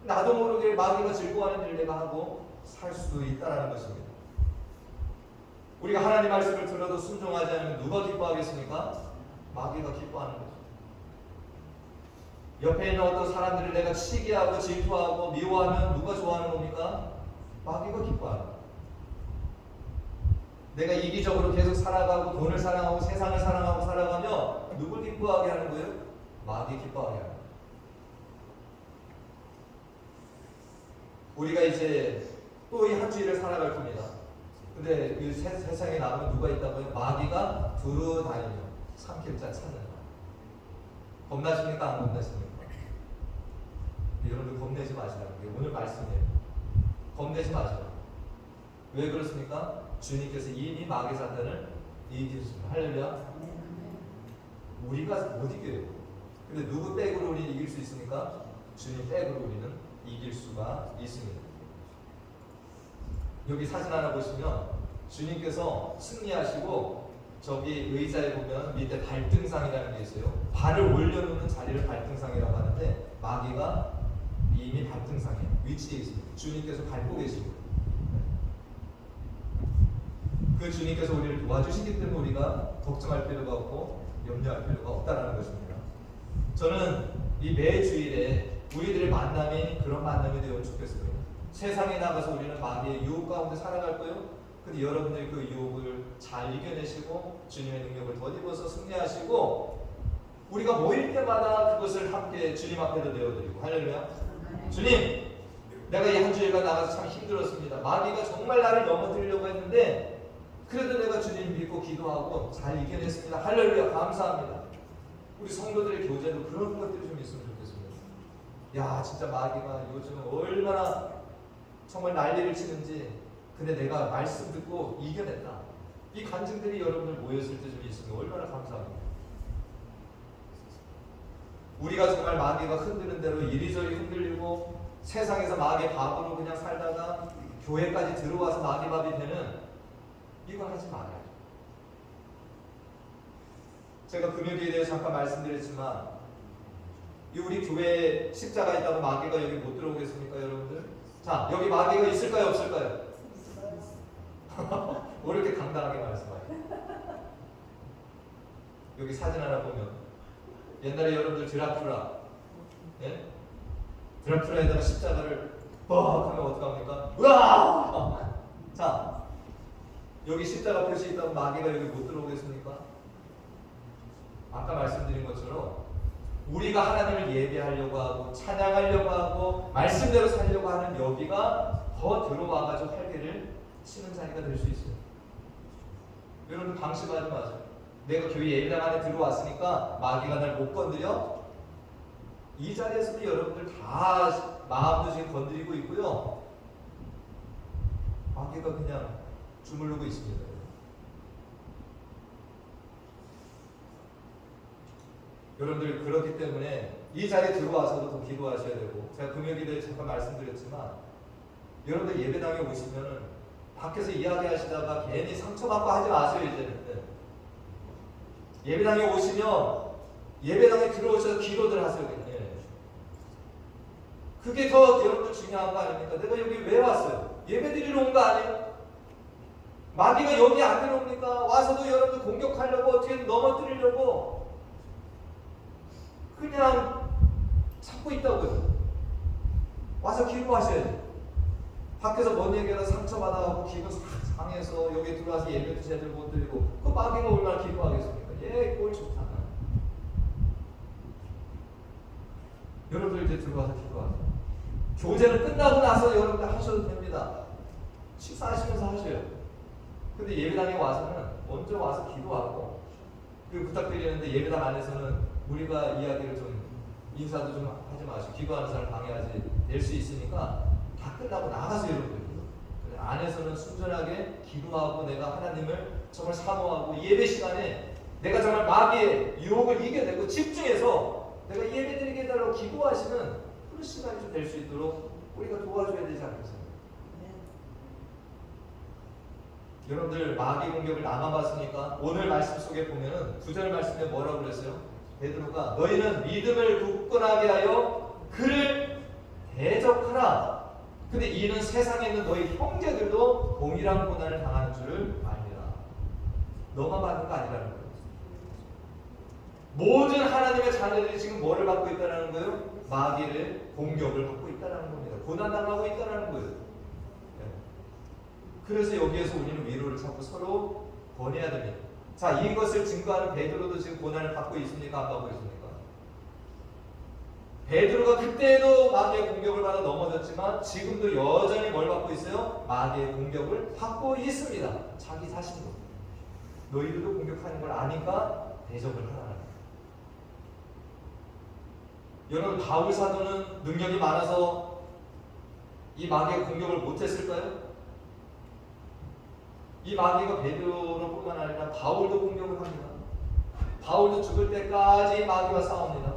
나도 모르게 마귀가 즐거워하는 일을 내가 하고 살 수 있다는 것입니다. 우리가 하나님 말씀을 들어도 순종하지 않으면 누가 기뻐하겠습니까? 마귀가 기뻐하는 거죠. 옆에 있는 어떤 사람들을 내가 시기하고 질투하고 미워하면 누가 좋아하는 겁니까? 마귀가 기뻐하는 거예요. 내가 이기적으로 계속 살아가고 돈을 사랑하고 세상을 사랑하고 살아가며 누굴 기뻐하게 하는 거예요? 마귀 기뻐하게 하는 거예요. 우리가 이제 또 이 한 주일을 살아갈 겁니다. 근데 그 세상에 나가면 누가 있다고요? 마귀가 두루 다니며 삼킬 자 찾는 거예요. 겁나십니까? 안 겁나십니까? 여러분들 겁내지 마시라는 게 오늘 말씀이에요. 겁내지 마시라고. 왜 그렇습니까? 주님께서 이미 마귀 사탄을 이기셨습니다. 할렐루야. 우리가 못 이겨요. 근데 누구 백으로 우리는 이길 수 있습니까? 주님 백으로 우리는 이길 수가 있습니다. 여기 사진 하나 보시면 주님께서 승리하시고 저기 의자에 보면 밑에 발등상이라는 게 있어요. 발을 올려놓는 자리를 발등상이라고 하는데 마귀가 이미 발등상에 위치되어 있습니다. 주님께서 밟고 계시고 그 주님께서 우리를 도와주시기 때문에 우리가 걱정할 필요가 없고 염려할 필요가 없다는 것입니다. 저는 이 매 주일에 우리들의 만남이 그런 만남이 되면 좋겠어요. 세상에 나가서 우리는 마귀의 유혹 가운데 살아갈 거예요. 근데 여러분들이 그 유혹을 잘 이겨내시고 주님의 능력을 덧입어서 승리하시고 우리가 모일 때마다 그것을 함께 주님 앞에도 내어드리고 할렐루야. 주님, 내가 이 한 주일간 나가서 참 힘들었습니다. 마귀가 정말 나를 넘어뜨리려고 했는데 그래도 내가 주님 믿고 기도하고 잘 이겨냈습니다. 할렐루야. 감사합니다. 우리 성도들의 교제도 그런 것들이 좀 있으면 좋겠습니다. 야, 진짜 마귀가 요즘 얼마나 정말 난리를 치는지 근데 내가 말씀 듣고 이겨냈다. 이 간증들이 여러분들 모였을 때 좀 있으면 얼마나 감사합니다. 우리가 정말 마귀가 흔드는 대로 이리저리 흔들리고 세상에서 마귀의 밥으로 그냥 살다가 교회까지 들어와서 마귀 밥이 되는 이건 하지 말아요. 제가 금요일에 대해 잠깐 말씀드렸지만 이 우리 교회에 십자가 있다고 마귀가 여기 못 들어오겠습니까, 여러분들? 자, 여기 마귀가 있을까요, 없을까요? 왜 이렇게 당당하게 말씀하세요? 여기 사진 하나 보면 옛날에 여러분들 드라큘라, 예? 드라큘라에다가 십자가를 뻑 하면 어떡합니까? 으아! 자, 여기 십자가 표시 있다고 마귀가 여기 못 들어오겠습니까? 아까 말씀드린 것처럼 우리가 하나님을 예배하려고 하고 찬양하려고 하고 말씀대로 살려고 하는 여기가 더 들어와가지고 활개를 치는 자리가 될 수 있어요. 여러분 방심하지 마세요. 내가 교회 예배당 안에 들어왔으니까 마귀가 날 못 건드려? 이 자리에서도 여러분들 다 마음도 지금 건드리고 있고요. 마귀가 그냥 주물르고 있습니다. 여러분들 그렇기 때문에 이 자리에 들어와서도 더 기도하셔야 되고, 제가 금요일에 잠깐 말씀드렸지만 여러분들 예배당에 오시면은 밖에서 이야기하시다가 괜히 상처받고 하지 마세요. 이제는 예배당에 오시면 예배당에 들어오셔서 기도들 하세요. 그게 더 여러분들 중요한 거 아닙니까? 내가 여기 왜 왔어요? 예배 드리러 온 거 아니에요? 마귀가 여기 안 들어옵니까? 와서도 여러분들 공격하려고 어떻게든 넘어뜨리려고 그냥 찾고 있다고요. 와서 기도하셔야지. 밖에서 뭔 얘기하다 상처받아가고 기분 상해서 여기 들어와서 예배도 제대로 못 드리고 그 마귀가 얼마나 기도하겠습니까? 꼴 좋다. 여러분들 이제 들어와서 기도하세요. 교제는 끝나고 나서 여러분들 하셔도 됩니다. 식사하시면서 하셔요. 근데 예배당에 와서는 먼저 와서 기도하고, 그리고 부탁드리는데 예배당 안에서는 우리가 이야기를 좀 인사도 좀 하지 마시고 기도하는 사람 방해하지 될 수 있으니까 다 끝나고 나가서 여러분들 안에서는 순전하게 기도하고 내가 하나님을 정말 사모하고 예배 시간에 내가 정말 마귀의 유혹을 이겨내고 집중해서 내가 예배드리게 해달라고 기도하시는 그런 시간이 좀 될 수 있도록 우리가 도와줘야 되지 않겠습니까? 여러분들 마귀 공격을 나만 봤으니까 오늘 말씀 속에 보면은 9절 말씀에 뭐라고 그랬어요? 베드로가 너희는 믿음을 굳건하게 하여 그를 대적하라. 근데 이는 세상에 있는 너희 형제들도 동일한 고난을 당하는 줄을 알리라. 너만 받는 거 아니라는 거예요. 모든 하나님의 자녀들이 지금 뭐를 받고 있다는 거예요? 마귀를 공격을 받고 있다는 겁니다. 고난당하고 있다는 거예요. 그래서 여기에서 우리는 위로를 찾고 서로 권해야 됩니다. 자, 이것을 증거하는 베드로도 지금 고난을 받고 있습니까? 안 받고 있습니까? 베드로가 그때도 마귀의 공격을 받아 넘어졌지만 지금도 여전히 뭘 받고 있어요? 마귀의 공격을 받고 있습니다. 자기 자신도. 너희들도 공격하는 걸 아니까 대적을 하라는 거예요. 여러분 바울 사도는 능력이 많아서 이 마귀의 공격을 못했을까요? 이 마귀가 베드로뿐만 아니라 바울도 공격을 합니다. 바울도 죽을 때까지 마귀와 싸웁니다.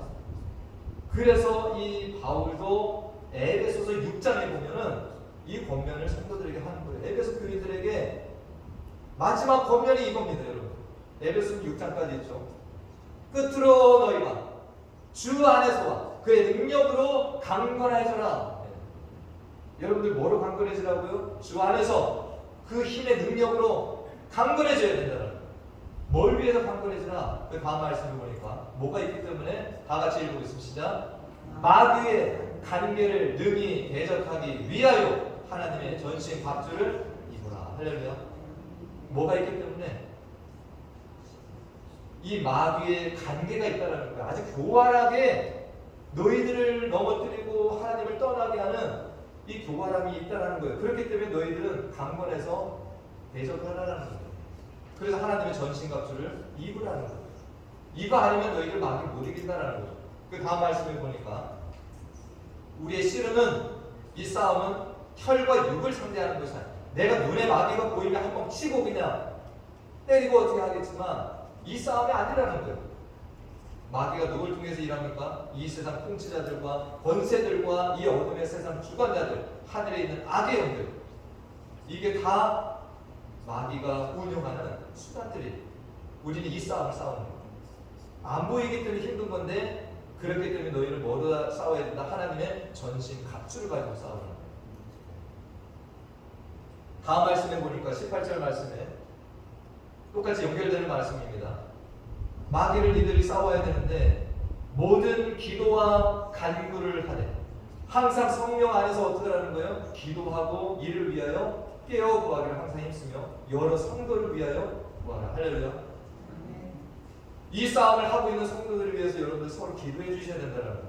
그래서 이 바울도 에베소서 6장에 보면은 이 권면을 성도들에게 하는 거예요. 에베소 교인들에게 마지막 권면이 이겁니다, 여러분. 에베소 6장까지 있죠. 끝으로 너희가 주 안에서와 그의 능력으로 강건해져라. 여러분들 뭐로 강건해지라고요? 주 안에서 그 힘의 능력으로 강건해져야 된다는 거예요. 뭘 위해서 강건해지나? 그 다음 말씀을 보니까 뭐가 있기 때문에 다 같이 읽어보겠습니다. 시작. 마귀의 간계를 능히 대적하기 위하여 하나님의 전신 갑주를 입으라. 할렐루야. 뭐가 있기 때문에? 이 마귀의 간계가 있다는 거예요. 아주 교활하게 너희들을 넘어뜨리고 하나님을 떠나게 하는 이 교활함이 있다는 거예요. 그렇기 때문에 너희들은 강건해서 대적하라는 거예요. 그래서 하나님의 전신갑주를 입으라는 거예요. 이거 아니면 너희들 마귀 못 이긴다는 거죠. 그 다음 말씀을 보니까 우리의 씨름은 이 싸움은 혈과 육을 상대하는 것이 아니에요. 내가 눈에 마귀가 보이면 한번 치고 그냥 때리고 어떻게 하겠지만 이 싸움이 아니라는 거예요. 마귀가 누굴 통해서 일합니까? 이 세상 통치자들과 권세들과 이 어둠의 세상 주관자들, 하늘에 있는 악의 영들, 이게 다 마귀가 운영하는 수단들이 우리는 이 싸움을 싸우는 거예요. 안 보이기 때문에 힘든 건데 그렇기 때문에 너희는 뭐로 싸워야 된다? 하나님의 전신 갑주를 가지고 싸우는 거예요. 다음 말씀에 보니까 18절 말씀에 똑같이 연결되는 말씀입니다. 마귀를 니들이 싸워야 되는데 모든 기도와 간구를 하되 항상 성령 안에서 어떻게 하는 거예요? 기도하고 이를 위하여 깨어 구하기를 항상 힘쓰며 여러 성도를 위하여 구하라. 할렐루야. 이 싸움을 하고 있는 성도들을 위해서 여러분들 서로 기도해 주셔야 된다는 거예요.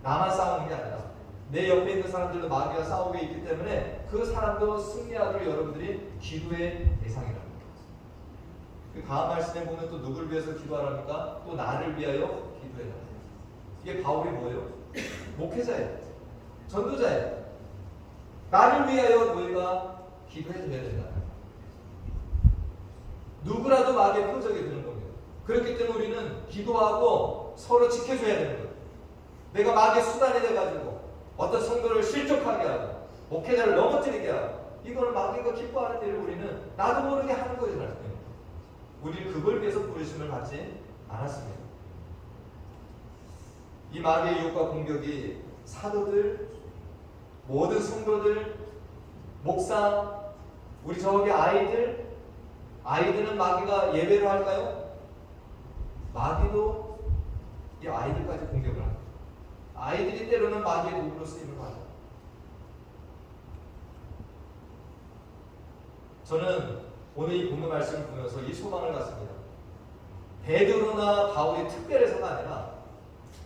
나만 싸우는 게 아니라 내 옆에 있는 사람들도 마귀가 싸우고 있기 때문에 그 사람도 승리하도록 여러분들이 기도의 대상이라는 거예요. 그 다음 말씀에 보면 또 누구를 위해서 기도하랍니까? 또 나를 위하여 기도해라. 이게 바울이 뭐예요? 목회자예요. 전도자예요. 나를 위하여 너희가 기도해줘야 된다. 누구라도 마귀의 표적이 되는 겁니다. 그렇기 때문에 우리는 기도하고 서로 지켜줘야 되는 거예요. 내가 마귀의 수단이 돼가지고 어떤 성도를 실족하게 하고 목회자를 넘어뜨리게 하고 이거는 마귀가 기뻐하는 일을 우리는 나도 모르게 하는 거예요. 우리는 그걸 위해서 부르심을 받지 않았습니다. 이 마귀의 유혹과 공격이 사도들, 모든 성도들, 목사, 우리 저기 아이들은 마귀가 예배를 할까요? 마귀도 이 아이들까지 공격을 합니다. 아이들이 때로는 마귀의 도구로 쓰임을 받아요. 저는 오늘 이 본문 말씀을 보면서 이 소망을 갖습니다. 베드로나 바울이 특별해서가 아니라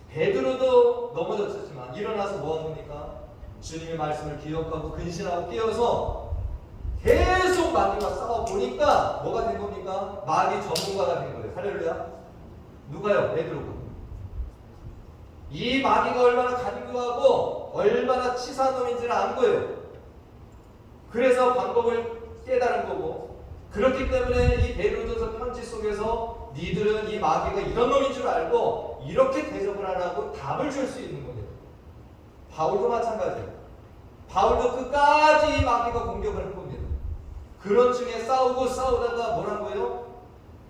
베드로도 넘어졌지만 일어나서 뭐 한 겁니까? 주님의 말씀을 기억하고 근신하고 깨어서 계속 마귀와 싸워보니까 뭐가 된 겁니까? 마귀 전문가가 된 거예요. 할렐루야. 누가요? 베드로가. 이 마귀가 얼마나 간교하고 얼마나 치사한 놈인지를 안 거예요. 그래서 방법을 깨달은 거고, 그렇기 때문에 이 베드로전서 편지 속에서 니들은 이 마귀가 이런 놈인 줄 알고 이렇게 대접을 하라고 답을 줄 수 있는 겁니다. 바울도 마찬가지예요. 바울도 끝까지 이 마귀가 공격을 한 겁니다. 그런 중에 싸우다가 뭐란 거예요?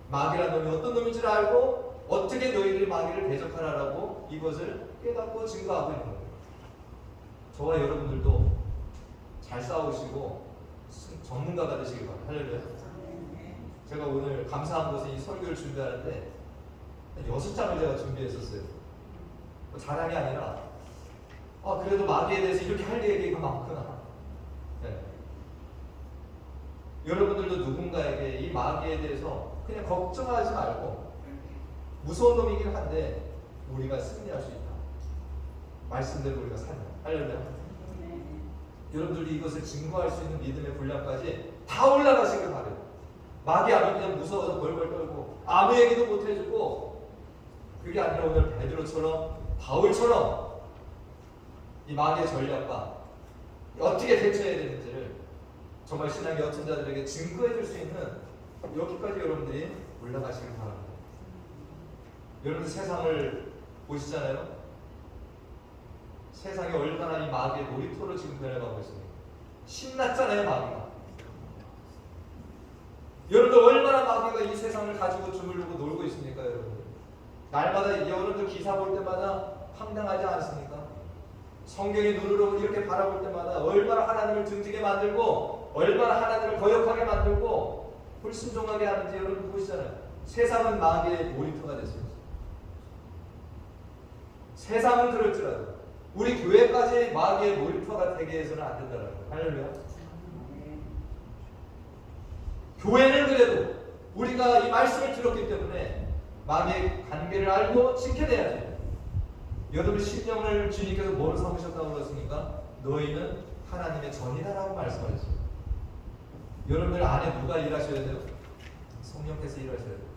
마귀란 놈이 어떤 놈인지를 알고 어떻게 너희들이 마귀를 대적하라고 이것을 깨닫고 증거하고 있는 거예요. 저와 여러분들도 잘 싸우시고 전문가가 되시길 바랍니다. 할렐루야. 제가 오늘 감사한 것은 이 설교를 준비하는데 6장을 제가 준비했었어요. 자랑이 아니라 그래도 마귀에 대해서 이렇게 할 얘기가 많구나. 네. 여러분들도 누군가에게 이 마귀에 대해서 그냥 걱정하지 말고 무서운 놈이긴 한데 우리가 승리할 수 있다. 말씀대로 우리가 살면. 할렐루야. 여러분들이 이것을 증거할 수 있는 믿음의 분량까지 다 올라가시길 바래요. 마귀 아면 그냥 무서워서 벌벌 떨고 아무 얘기도 못 해주고, 그게 아니라 오늘 베드로처럼 바울처럼 이 마귀의 전략과 어떻게 대처해야 되는지를 정말 신앙의 어떤 자들에게 증거해 줄 수 있는 여기까지 여러분들이 올라가시길 바랍니다. 여러분들 세상을 보시잖아요. 세상이 얼마나 이 마귀의 놀이터로 지금 변해가고 있습니까? 신났잖아요, 마귀가. 여러분들 얼마나 마귀가 이 세상을 가지고 주물르고 놀고 있습니까, 여러분들? 날마다 여러분들 기사 볼 때마다 황당하지 않습니까? 성경의 눈으로 이렇게 바라볼 때마다 얼마나 하나님을 등지게 만들고 얼마나 하나님을 거역하게 만들고 불순종하게 하는지 여러분 보시잖아요. 세상은 마귀의 놀이터가 됐습니다. 세상은 그럴지라도 우리 교회까지 마귀의 놀이터가 되게 해서는 안 된다는 거예요. 할렐루야. 교회는 그래도 우리가 이 말씀을 들었기 때문에 마귀의 관계를 알고 지켜내야지. 여러분 심령을 주님께서 뭐로 삼으셨다고 그랬습니까? 너희는 하나님의 전이다라고 말씀하셨어요. 여러분들 안에 누가 일하셔야 돼요? 성령께서 일하셔야 돼요.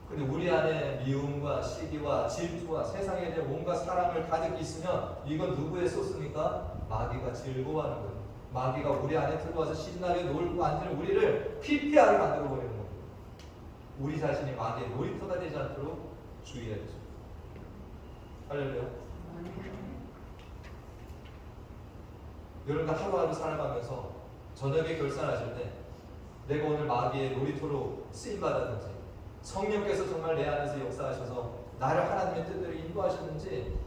근데 우리 안에 미움과 시기와 질투와 세상에 대한 온갖 사랑을 가득 있으면 이건 누구의 소스입니까? 마귀가 즐거워하는 거예요. 마귀가 우리 안에 들어와서 신나게 놀고 앉는 우리를 피폐하게 만들어버리는 거예요. 우리 자신이 마귀의 놀이터가 되지 않도록 주의해야죠. 할렐루야. 여러분들 하루하루 살아가면서 저녁에 결산하실 때 내가 오늘 마귀의 놀이터로 쓰임받았는지, 성령께서 정말 내 안에서 역사하셔서 나를 하나님의 뜻대로 인도하셨는지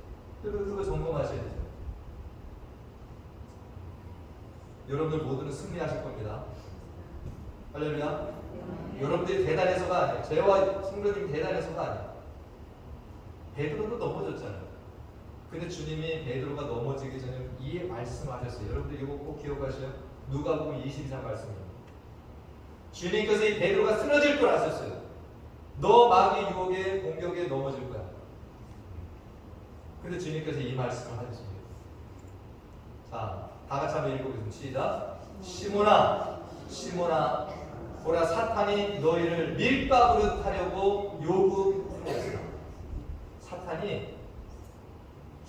그거 점검하셔야 돼요. 여러분들 모두는 승리하실 겁니다. 할렐루야. 여러분들이 대단해서가 아니에요. 저와 성도님 대단해서가 아니에요. 베드로도 넘어졌잖아요. 근데 주님이 베드로가 넘어지기 전에 이 말씀하셨어요. 여러분들 이거 꼭 기억하셔요. 누가복음 22장 말씀입니다. 주님께서 이 베드로가 쓰러질 걸 아셨어요. 너 마귀 유혹에 공격에 넘어질 거야. 근데 주님께서 이 말씀을 하셨습니다. 자, 다 같이 한번 읽어보겠습니다. 시작. 시몬아, 시몬아, 보라 사탄이 너희를 밀가부로 타려고 요구하였으나. 사탄이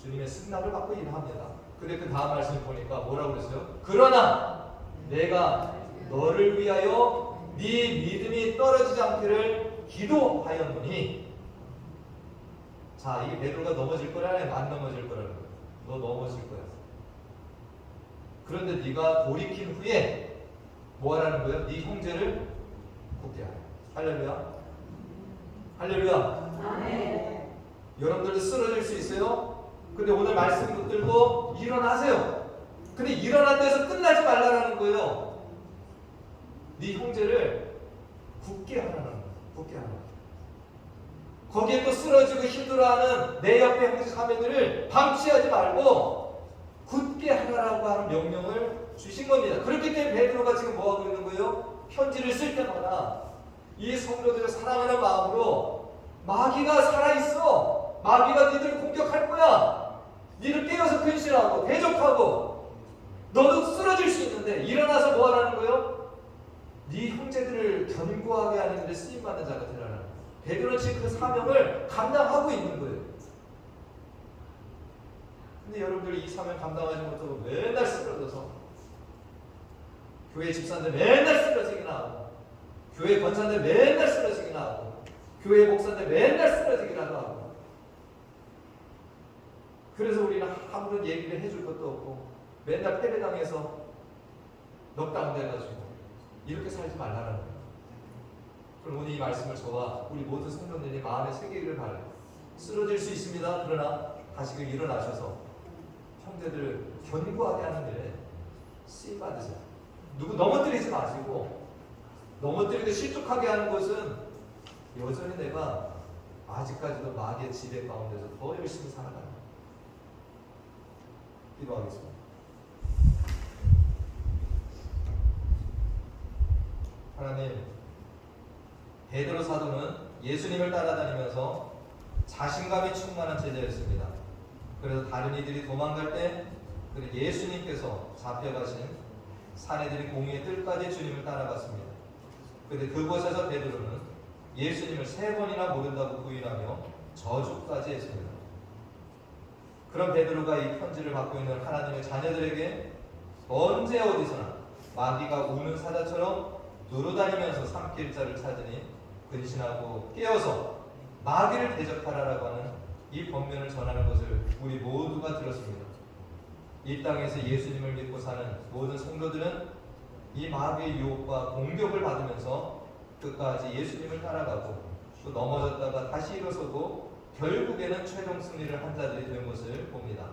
주님의 승낙을 받고 일합니다. 근데 그 다음 말씀을 보니까 뭐라고 그랬어요? 그러나 내가 너를 위하여 네 믿음이 떨어지지 않기를 기도하였노니. 자, 이게 베드로가 넘어질 거라 아니면 안 넘어질 거라는 거야. 너 넘어질 거야. 그런데 네가 돌이킨 후에 뭐 하라는 거예요? 네 형제를 굳게 하라. 할렐루야. 할렐루야. 아멘. 여러분들도 쓰러질 수 있어요. 근데 오늘 말씀 붙들고 일어나세요. 근데 일어난 데서 끝나지 말라는 거예요. 네 형제를 굳게 하라는 거예요. 굳게 하라. 거기에 또 쓰러지고 힘들어하는 내 옆에 형제 자매들을 방치하지 말고 굳게 하라고 하는 명령을 주신 겁니다. 그렇기 때문에 베드로가 지금 뭐 하고 있는 거예요? 편지를 쓸 때마다 이 성도들을 사랑하는 마음으로 마귀가 살아있어. 마귀가 니들을 공격할 거야. 니를 깨어서 근신하고 대적하고 너도 쓰러질 수 있는데 일어나서 뭐 하라는 거예요? 네 형제들을 견고하게 하는 데 쓰임받는 자가 되라는 거예요. 베드로는 지금 그 사명을 감당하고 있는 거예요. 근데 여러분들이 이 사명 감당하지 못하고 맨날 쓰러져서 교회 집사들 맨날 쓰러지기나 하고 교회 권사들 맨날 쓰러지기나 하고 교회 목사들 맨날 쓰러지기나 하고 그래서 우리는 아무런 얘기를 해줄 것도 없고 맨날 패배당해서 넉다운돼가지고 이렇게 살지 말라는 거예요. 그럼 오늘 이 말씀을 저와 우리 모든 성도들이 마음에 새기기를 바라요. 쓰러질 수 있습니다. 그러나 다시금 일어나셔서 형제들을 견고하게 하는 일에 쓰임 받으세요. 누구 넘어뜨리지 마시고 넘어뜨리고 실족하게 하는 것은 여전히 내가 아직까지도 마귀의 지배 가운데서 더 열심히 살아가는 거예요. 기도하겠습니다. 하나님, 베드로 사도는 예수님을 따라다니면서 자신감이 충만한 제자였습니다. 그래서 다른 이들이 도망갈 때 예수님께서 잡혀가신 사내들이 공의의 뜰까지 주님을 따라갔습니다. 그런데 그곳에서 베드로는 예수님을 3번이나 모른다고 부인하며 저주까지 했습니다. 그런 베드로가 이 편지를 받고 있는 하나님의 자녀들에게 언제 어디서나 마귀가 우는 사자처럼 두루다니면서 삼킬 자를 찾으니 근신하고 깨어서 마귀를 대적하라라고 하는 이 법면을 전하는 것을 우리 모두가 들었습니다. 이 땅에서 예수님을 믿고 사는 모든 성도들은 이 마귀의 유혹과 공격을 받으면서 끝까지 예수님을 따라가고 또 넘어졌다가 다시 일어서고 결국에는 최종 승리를 한 자들이 된 것을 봅니다.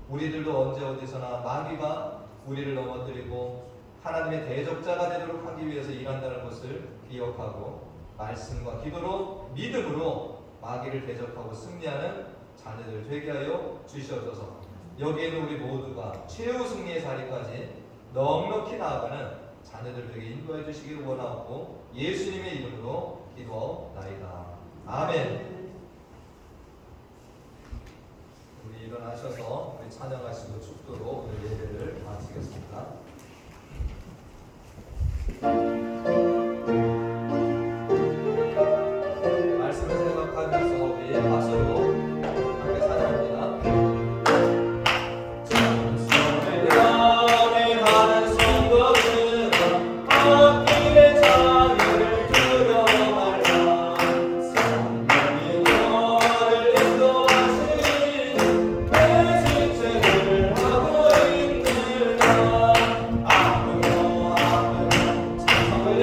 우리들도 언제 어디서나 마귀가 우리를 넘어뜨리고 하나님의 대적자가 되도록 하기 위해서 일한다는 것을 기억하고 말씀과 기도로 믿음으로 마귀를 대적하고 승리하는 자녀들 되게 하여 주시옵소서. 여기에는 우리 모두가 최후 승리의 자리까지 넉넉히 나아가는 자녀들 되게 인도해 주시기를 원하고 예수님의 이름으로 기도하옵나이다. 아멘. 우리 일어나셔서 우리 찬양하시고 축도로 오늘 예배를 마치겠습니다. 말씀을 생각하면서 우리 박수로 함께 찬양합니다. 찬송을 연회하는 성도들아 앞길의 자리를 두려워하라. 성령이 너를 인도하시니 내 지체를 하고 있느냐. 아무로 찬송을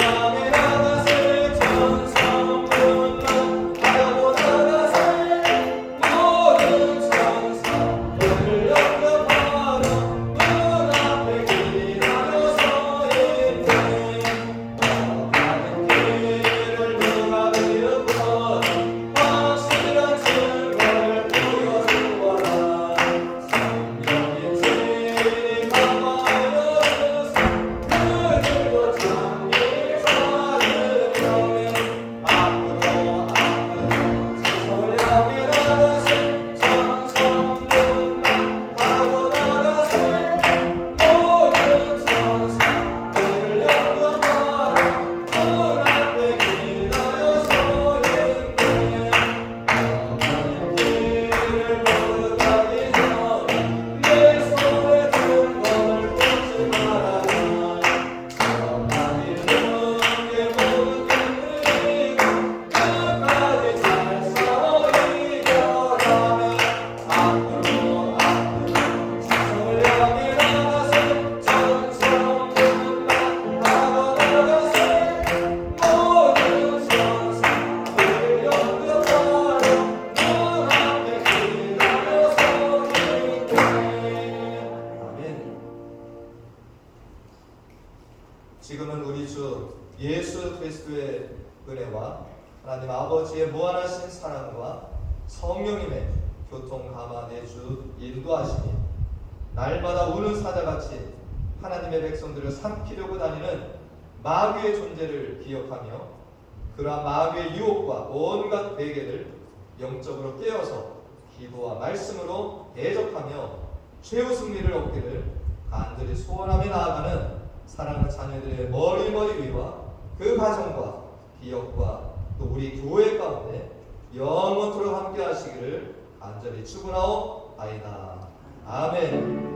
은혜와 하나님 아버지의 무한하신 사랑과 성령님의 교통 감화내 주 인도하심이 날마다 우는 사자같이 하나님의 백성들을 삼키려고 다니는 마귀의 존재를 기억하며 그러한 마귀의 유혹과 온갖 베개를 영적으로 깨어서 기도와 말씀으로 대적하며 최후 승리를 얻기를 간절히 소원하며 나아가는 사랑하는 자녀들의 머리 위와 그 가정과 기업과 또 우리 교회 가운데 영원토록 함께 하시기를 간절히 축원하옵나이다. 아멘.